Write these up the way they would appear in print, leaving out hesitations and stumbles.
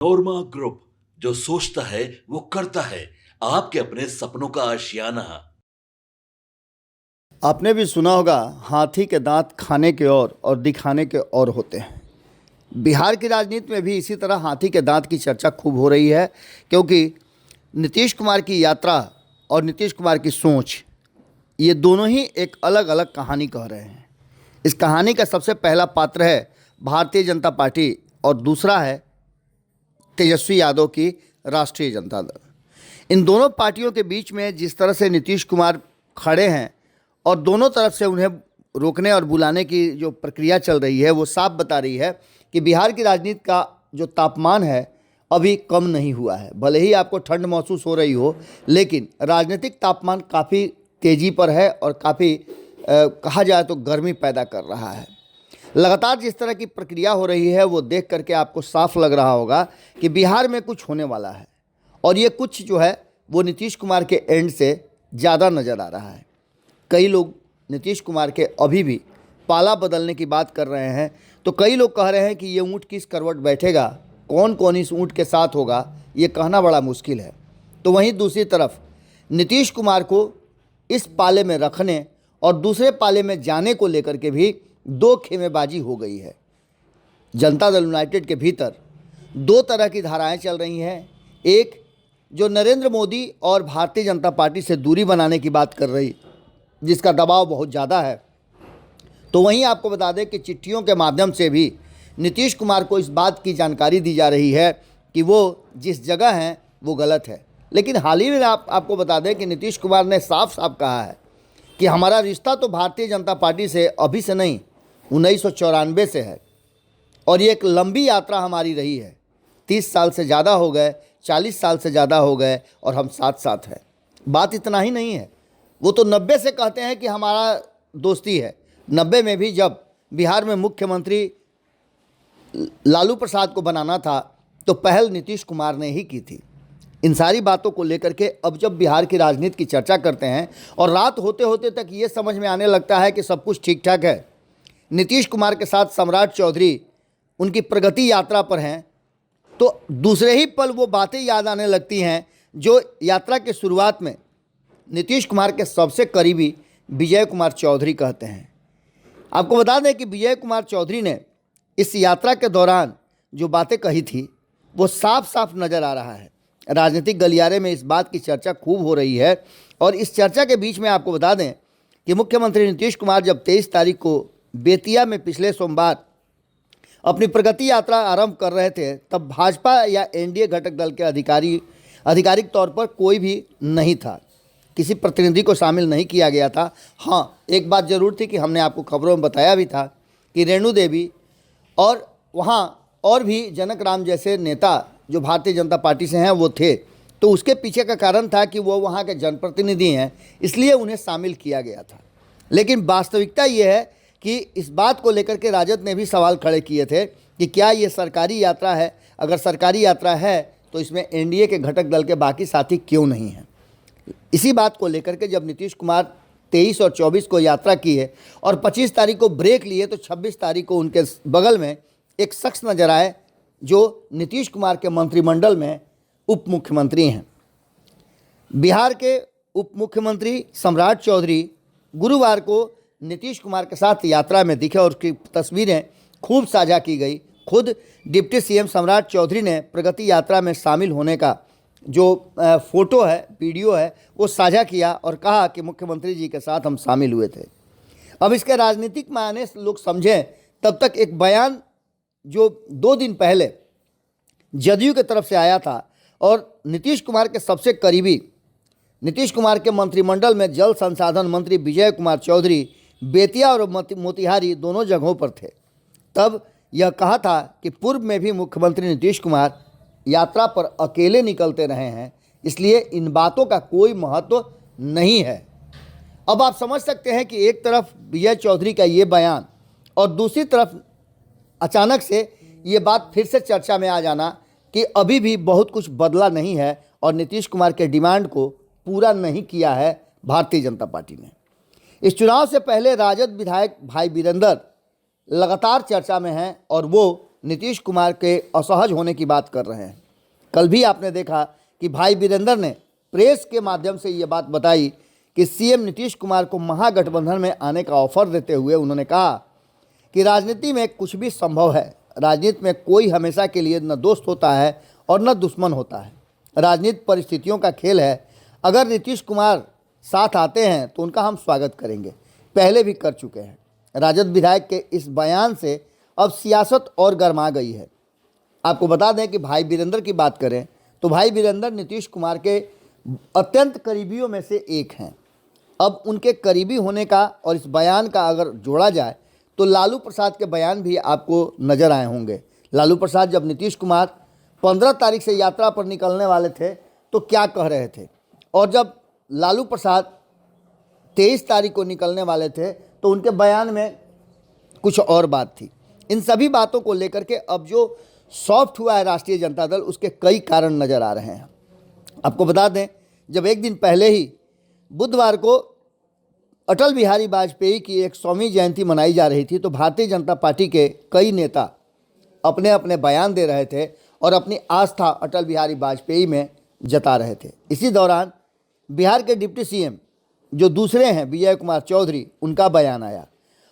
नोरमा group, जो सोचता है वो करता है। आपके अपने सपनों का आशियाना। आपने भी सुना होगा, हाथी के दांत खाने के और दिखाने के और होते हैं। बिहार की राजनीति में भी इसी तरह हाथी के दांत की चर्चा खूब हो रही है, क्योंकि नीतीश कुमार की यात्रा और नीतीश कुमार की सोच, ये दोनों ही एक अलग अलग कहानी कह रहे हैं। इस कहानी का सबसे पहला पात्र है भारतीय जनता पार्टी और दूसरा है तेजस्वी यादव की राष्ट्रीय जनता दल। इन दोनों पार्टियों के बीच में जिस तरह से नीतीश कुमार खड़े हैं और दोनों तरफ से उन्हें रोकने और बुलाने की जो प्रक्रिया चल रही है, वो साफ बता रही है कि बिहार की राजनीति का जो तापमान है अभी कम नहीं हुआ है। भले ही आपको ठंड महसूस हो रही हो, लेकिन राजनीतिक तापमान काफ़ी तेज़ी पर है और काफ़ी कहा जाए तो गर्मी पैदा कर रहा है। लगातार जिस तरह की प्रक्रिया हो रही है, वो देख करके आपको साफ लग रहा होगा कि बिहार में कुछ होने वाला है, और ये कुछ जो है वो नीतीश कुमार के एंड से ज़्यादा नज़र आ रहा है। कई लोग नीतीश कुमार के अभी भी पाला बदलने की बात कर रहे हैं, तो कई लोग कह रहे हैं कि ये ऊँट किस करवट बैठेगा, कौन कौन इस ऊँट के साथ होगा, ये कहना बड़ा मुश्किल है। तो वहीं दूसरी तरफ नीतीश कुमार को इस पाले में रखने और दूसरे पाले में जाने को लेकर के भी दो खेमेबाजी हो गई है। जनता दल यूनाइटेड के भीतर दो तरह की धाराएं चल रही हैं। एक जो नरेंद्र मोदी और भारतीय जनता पार्टी से दूरी बनाने की बात कर रही, जिसका दबाव बहुत ज़्यादा है। तो वहीं आपको बता दें कि चिट्ठियों के माध्यम से भी नीतीश कुमार को इस बात की जानकारी दी जा रही है कि वो जिस जगह हैं वो गलत है। लेकिन हाल ही में आपको बता दें कि नीतीश कुमार ने साफ साफ कहा है कि हमारा रिश्ता तो भारतीय जनता पार्टी से अभी से नहीं, 1994 से है, और ये एक लंबी यात्रा हमारी रही है। 30 साल से ज़्यादा हो गए, 40 साल से ज़्यादा हो गए, और हम साथ साथ हैं। बात इतना ही नहीं है, वो तो 90 से कहते हैं कि हमारा दोस्ती है। 90 में भी जब बिहार में मुख्यमंत्री लालू प्रसाद को बनाना था, तो पहल नीतीश कुमार ने ही की थी। इन सारी बातों को लेकर के अब जब बिहार की राजनीति की चर्चा करते हैं, और रात होते होते तक ये समझ में आने लगता है कि सब कुछ ठीक ठाक है, नीतीश कुमार के साथ सम्राट चौधरी उनकी प्रगति यात्रा पर हैं, तो दूसरे ही पल वो बातें याद आने लगती हैं जो यात्रा के शुरुआत में नीतीश कुमार के सबसे करीबी विजय कुमार चौधरी कहते हैं। आपको बता दें कि विजय कुमार चौधरी ने इस यात्रा के दौरान जो बातें कही थी, वो साफ साफ नज़र आ रहा है। राजनीतिक गलियारे में इस बात की चर्चा खूब हो रही है, और इस चर्चा के बीच में आपको बता दें कि मुख्यमंत्री नीतीश कुमार जब 23 तारीख को बेतिया में पिछले सोमवार अपनी प्रगति यात्रा आरंभ कर रहे थे, तब भाजपा या एनडीए घटक दल के आधिकारिक तौर पर कोई भी नहीं था, किसी प्रतिनिधि को शामिल नहीं किया गया था। हाँ, एक बात ज़रूर थी कि हमने आपको खबरों में बताया भी था कि रेणु देवी और वहाँ और भी जनक राम जैसे नेता जो भारतीय जनता पार्टी से हैं वो थे। तो उसके पीछे का कारण था कि वो वहाँ के जनप्रतिनिधि हैं, इसलिए उन्हें शामिल किया गया था। लेकिन वास्तविकता ये है कि इस बात को लेकर के राजद ने भी सवाल खड़े किए थे कि क्या ये सरकारी यात्रा है? अगर सरकारी यात्रा है तो इसमें एनडीए के घटक दल के बाकी साथी क्यों नहीं हैं? इसी बात को लेकर के जब नीतीश कुमार 23 और 24 को यात्रा की है और 25 तारीख को ब्रेक लिए, तो 26 तारीख को उनके बगल में एक शख्स नजर आए जो नीतीश कुमार के मंत्रिमंडल में उप मुख्यमंत्री हैं। बिहार के उप मुख्यमंत्री सम्राट चौधरी गुरुवार को नीतीश कुमार के साथ यात्रा में दिखे, और उसकी तस्वीरें खूब साझा की गई। खुद डिप्टी सीएम सम्राट चौधरी ने प्रगति यात्रा में शामिल होने का जो फोटो है, वीडियो है, वो साझा किया और कहा कि मुख्यमंत्री जी के साथ हम शामिल हुए थे। अब इसके राजनीतिक मायने लोग समझें, तब तक एक बयान जो 2 दिन पहले जदयू की तरफ से आया था, और नीतीश कुमार के सबसे करीबी, नीतीश कुमार के मंत्रिमंडल में जल संसाधन मंत्री विजय कुमार चौधरी बेतिया और मोतिहारी दोनों जगहों पर थे। तब यह कहा था कि पूर्व में भी मुख्यमंत्री नीतीश कुमार यात्रा पर अकेले निकलते रहे हैं, इसलिए इन बातों का कोई महत्व नहीं है। अब आप समझ सकते हैं कि एक तरफ विजय चौधरी का ये बयान और दूसरी तरफ अचानक से ये बात फिर से चर्चा में आ जाना कि अभी भी बहुत कुछ बदला नहीं है और नीतीश कुमार के डिमांड को पूरा नहीं किया है भारतीय जनता पार्टी ने। इस चुनाव से पहले राजद विधायक भाई वीरेंद्र लगातार चर्चा में हैं और वो नीतीश कुमार के असहज होने की बात कर रहे हैं। कल भी आपने देखा कि भाई वीरेंद्र ने प्रेस के माध्यम से ये बात बताई कि सीएम नीतीश कुमार को महागठबंधन में आने का ऑफर देते हुए उन्होंने कहा कि राजनीति में कुछ भी संभव है। राजनीति में कोई हमेशा के लिए न दोस्त होता है और न दुश्मन होता है। राजनीति परिस्थितियों का खेल है। अगर नीतीश कुमार साथ आते हैं तो उनका हम स्वागत करेंगे, पहले भी कर चुके हैं। राजद विधायक के इस बयान से अब सियासत और गर्मा गई है। आपको बता दें कि भाई वीरेंद्र की बात करें तो भाई वीरेंद्र नीतीश कुमार के अत्यंत करीबियों में से एक हैं। अब उनके करीबी होने का और इस बयान का अगर जोड़ा जाए तो लालू प्रसाद के बयान भी आपको नज़र आए होंगे। लालू प्रसाद जब नीतीश कुमार 15 तारीख से यात्रा पर निकलने वाले थे तो क्या कह रहे थे, और जब लालू प्रसाद 23 तारीख को निकलने वाले थे तो उनके बयान में कुछ और बात थी। इन सभी बातों को लेकर के अब जो सॉफ्ट हुआ है राष्ट्रीय जनता दल, उसके कई कारण नज़र आ रहे हैं। आपको बता दें, जब एक दिन पहले ही बुधवार को अटल बिहारी वाजपेयी की 100वीं जयंती मनाई जा रही थी तो भारतीय जनता पार्टी के कई नेता अपने अपने बयान दे रहे थे और अपनी आस्था अटल बिहारी वाजपेयी में जता रहे थे। इसी दौरान बिहार के डिप्टी सीएम जो दूसरे हैं विजय कुमार चौधरी, उनका बयान आया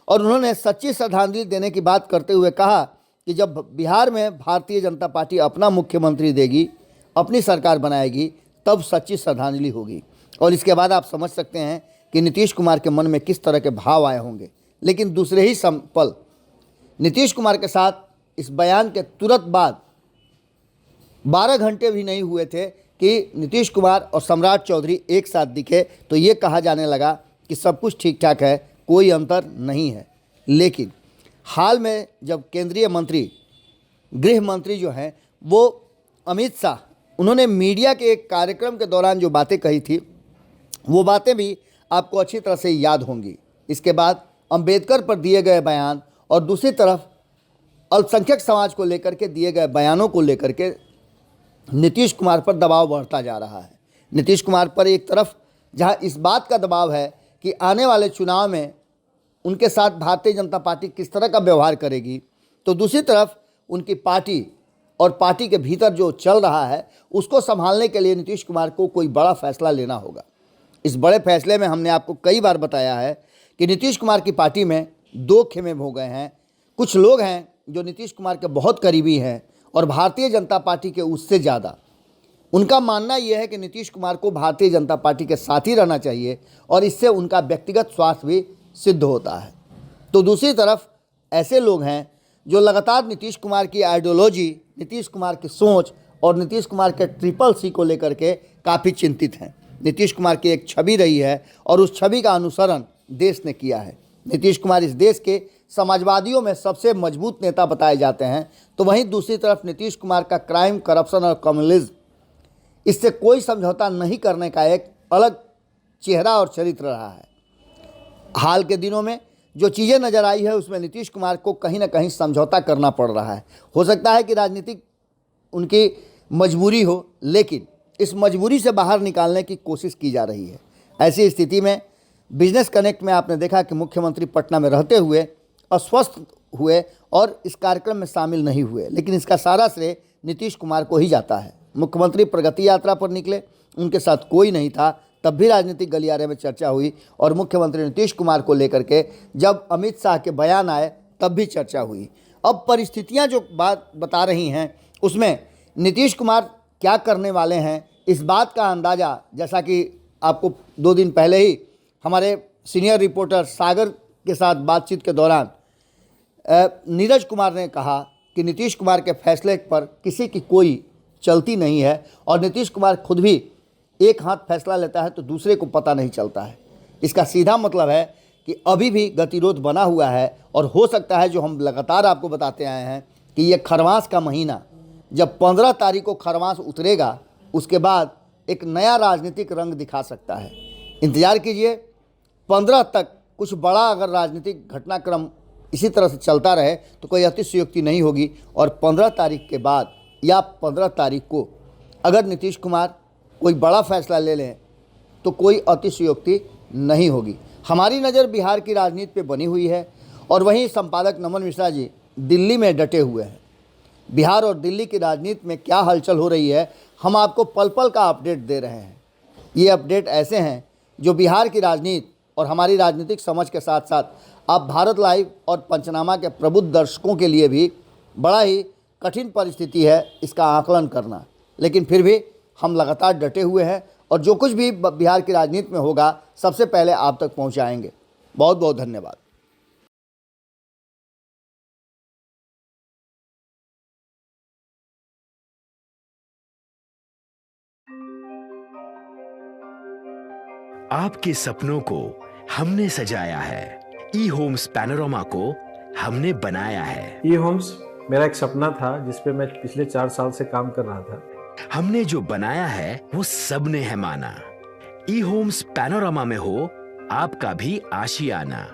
और उन्होंने सच्ची श्रद्धांजलि देने की बात करते हुए कहा कि जब बिहार में भारतीय जनता पार्टी अपना मुख्यमंत्री देगी, अपनी सरकार बनाएगी, तब सच्ची श्रद्धांजलि होगी। और इसके बाद आप समझ सकते हैं कि नीतीश कुमार के मन में किस तरह के भाव आए होंगे। लेकिन दूसरे ही पल नीतीश कुमार के साथ इस बयान के तुरंत बाद 12 घंटे भी नहीं हुए थे कि नीतीश कुमार और सम्राट चौधरी एक साथ दिखे तो ये कहा जाने लगा कि सब कुछ ठीक ठाक है, कोई अंतर नहीं है। लेकिन हाल में जब केंद्रीय मंत्री, गृह मंत्री जो हैं वो अमित शाह, उन्होंने मीडिया के एक कार्यक्रम के दौरान जो बातें कही थी वो बातें भी आपको अच्छी तरह से याद होंगी। इसके बाद अंबेडकर पर दिए गए बयान और दूसरी तरफ अल्पसंख्यक समाज को लेकर के दिए गए बयानों को लेकर के नीतीश कुमार पर दबाव बढ़ता जा रहा है। नीतीश कुमार पर एक तरफ जहां इस बात का दबाव है कि आने वाले चुनाव में उनके साथ भारतीय जनता पार्टी किस तरह का व्यवहार करेगी, तो दूसरी तरफ उनकी पार्टी और पार्टी के भीतर जो चल रहा है उसको संभालने के लिए नीतीश कुमार को कोई बड़ा फैसला लेना होगा। इस बड़े फैसले में हमने आपको कई बार बताया है कि नीतीश कुमार की पार्टी में दो खेमे हो गए हैं। कुछ लोग हैं जो नीतीश कुमार के बहुत करीबी हैं और भारतीय जनता पार्टी के उससे ज़्यादा। उनका मानना यह है कि नीतीश कुमार को भारतीय जनता पार्टी के साथ ही रहना चाहिए और इससे उनका व्यक्तिगत स्वार्थ भी सिद्ध होता है। तो दूसरी तरफ ऐसे लोग हैं जो लगातार नीतीश कुमार की आइडियोलॉजी, नीतीश कुमार की सोच और नीतीश कुमार के ट्रिपल सी को लेकर के काफ़ी चिंतित हैं। नीतीश कुमार की एक छवि रही है और उस छवि का अनुसरण देश ने किया है। नीतीश कुमार इस देश के समाजवादियों में सबसे मजबूत नेता बताए जाते हैं, तो वहीं दूसरी तरफ नीतीश कुमार का क्राइम, करप्शन और कम्युनिज्म, इससे कोई समझौता नहीं करने का एक अलग चेहरा और चरित्र रहा है। हाल के दिनों में जो चीज़ें नज़र आई है उसमें नीतीश कुमार को कहीं ना कहीं समझौता करना पड़ रहा है। हो सकता है कि राजनीतिक उनकी मजबूरी हो, लेकिन इस मजबूरी से बाहर निकालने की कोशिश की जा रही है। ऐसी स्थिति में बिजनेस कनेक्ट में आपने देखा कि मुख्यमंत्री पटना में रहते हुए अस्वस्थ हुए और इस कार्यक्रम में शामिल नहीं हुए, लेकिन इसका सारा श्रेय नीतीश कुमार को ही जाता है। मुख्यमंत्री प्रगति यात्रा पर निकले, उनके साथ कोई नहीं था, तब भी राजनीतिक गलियारे में चर्चा हुई और मुख्यमंत्री नीतीश कुमार को लेकर के जब अमित शाह के बयान आए तब भी चर्चा हुई। अब परिस्थितियां जो बात बता रही हैं उसमें नीतीश कुमार क्या करने वाले हैं, इस बात का अंदाज़ा, जैसा कि आपको 2 दिन पहले ही हमारे सीनियर रिपोर्टर सागर के साथ बातचीत के दौरान नीरज कुमार ने कहा कि नीतीश कुमार के फैसले पर किसी की कोई चलती नहीं है और नीतीश कुमार खुद भी एक हाथ फैसला लेता है तो दूसरे को पता नहीं चलता है। इसका सीधा मतलब है कि अभी भी गतिरोध बना हुआ है और हो सकता है, जो हम लगातार आपको बताते आए हैं, कि ये खरवास का महीना जब 15 तारीख को खरवास उतरेगा उसके बाद एक नया राजनीतिक रंग दिखा सकता है। इंतज़ार कीजिए, 15 तक कुछ बड़ा अगर राजनीतिक घटनाक्रम इसी तरह से चलता रहे तो कोई अतिशयोक्ति नहीं होगी और 15 तारीख के बाद या 15 तारीख को अगर नीतीश कुमार कोई बड़ा फैसला ले लें तो कोई अतिशयोक्ति नहीं होगी। हमारी नज़र बिहार की राजनीति पे बनी हुई है और वहीं संपादक नमन मिश्रा जी दिल्ली में डटे हुए हैं। बिहार और दिल्ली की राजनीति में क्या हलचल हो रही है, हम आपको पल पल का अपडेट दे रहे हैं। ये अपडेट ऐसे हैं जो बिहार की राजनीति और हमारी राजनीतिक समझ के साथ साथ आप भारत लाइव और पंचनामा के प्रबुद्ध दर्शकों के लिए भी बड़ा ही कठिन परिस्थिति है इसका आकलन करना, लेकिन फिर भी हम लगातार डटे हुए हैं और जो कुछ भी बिहार की राजनीति में होगा सबसे पहले आप तक पहुंचाएंगे। बहुत बहुत धन्यवाद। आपके सपनों को हमने सजाया है, ई होम्स पैनोरामा को हमने बनाया है। ई होम्स मेरा एक सपना था जिस पे मैं पिछले 4 साल से काम कर रहा था। हमने जो बनाया है वो सबने है माना। ई होम्स पैनोरामा में हो आपका भी आशियाना।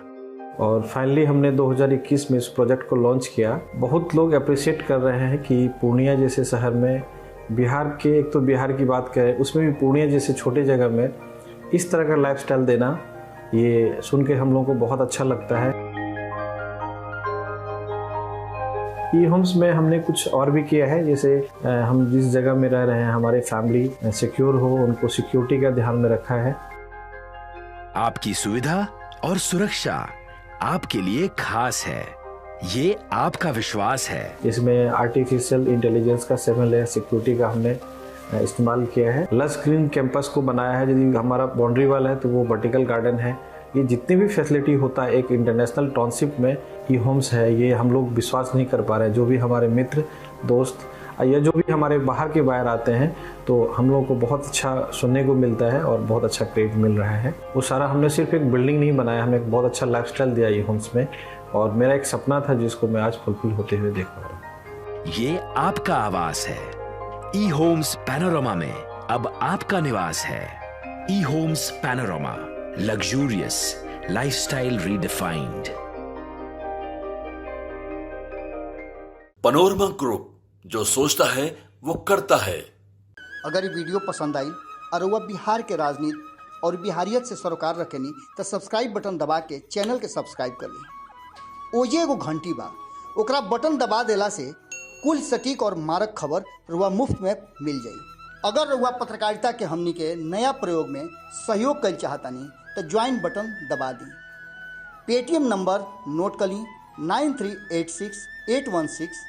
और फाइनली हमने 2021 में इस प्रोजेक्ट को लॉन्च किया। बहुत लोग अप्रिशिएट कर रहे हैं कि पूर्णिया जैसे शहर में, बिहार के, एक तो बिहार की बात करें उसमें भी पूर्णिया जैसे छोटे जगह में इस तरह का लाइफस्टाइल देना, ये सुन के हम लोगों को बहुत अच्छा लगता है। ई होम्स में हमने कुछ और भी किया है, जैसे हम जिस जगह में रह रहे हैं हमारे फैमिली सिक्योर हो, उनको सिक्योरिटी का ध्यान में रखा है। आपकी सुविधा और सुरक्षा आपके लिए खास है, ये आपका विश्वास है। इसमें आर्टिफिशियल इंटेलिजेंस का 7 लेयर सिक्योरिटी का हमने इस्तेमाल किया है। लश ग्रीन कैंपस को बनाया है। यदि हमारा बाउंड्री वाल है तो वो वर्टिकल गार्डन है। ये जितनी भी फैसिलिटी होता है एक इंटरनेशनल टाउनशिप में ई होम्स है, ये हम लोग विश्वास नहीं कर पा रहे हैं। जो भी हमारे मित्र दोस्त या जो भी हमारे बाहर के बाहर आते हैं तो हम लोगों को बहुत अच्छा सुनने को मिलता है और बहुत अच्छा क्रेडिट मिल रहा है। वो सारा हमने सिर्फ एक बिल्डिंग नहीं बनाया, हमें एक बहुत अच्छा लाइफस्टाइल दिया ई होम्स में, और मेरा एक सपना था जिसको मैं आज फुलफिल होते हुए देख पा रहा हूँ। ये आपका आवास है। ई होम्स पैनोरामा में अब आपका निवास है। E homes Panorama, luxurious lifestyle redefined. Panorama group, जो सोचता है वो करता है। अगर ये वीडियो पसंद आई और वह बिहार के राजनीति और बिहारियत से सरोकार रखेनी तो सब्सक्राइब बटन दबा के चैनल के सब्सक्राइब कर ली। ओजे एगो घंटी बा, ओकरा बटन दबा देला से कुल सटीक और मारक खबर रुआ मुफ्त में मिल जाई। अगर रुआ पत्रकारिता के हमनी के नया प्रयोग में सहयोग कर चाहतानी तो ज्वाइन बटन दबा दी। पेटीएम नंबर नोट कर ली 9386 816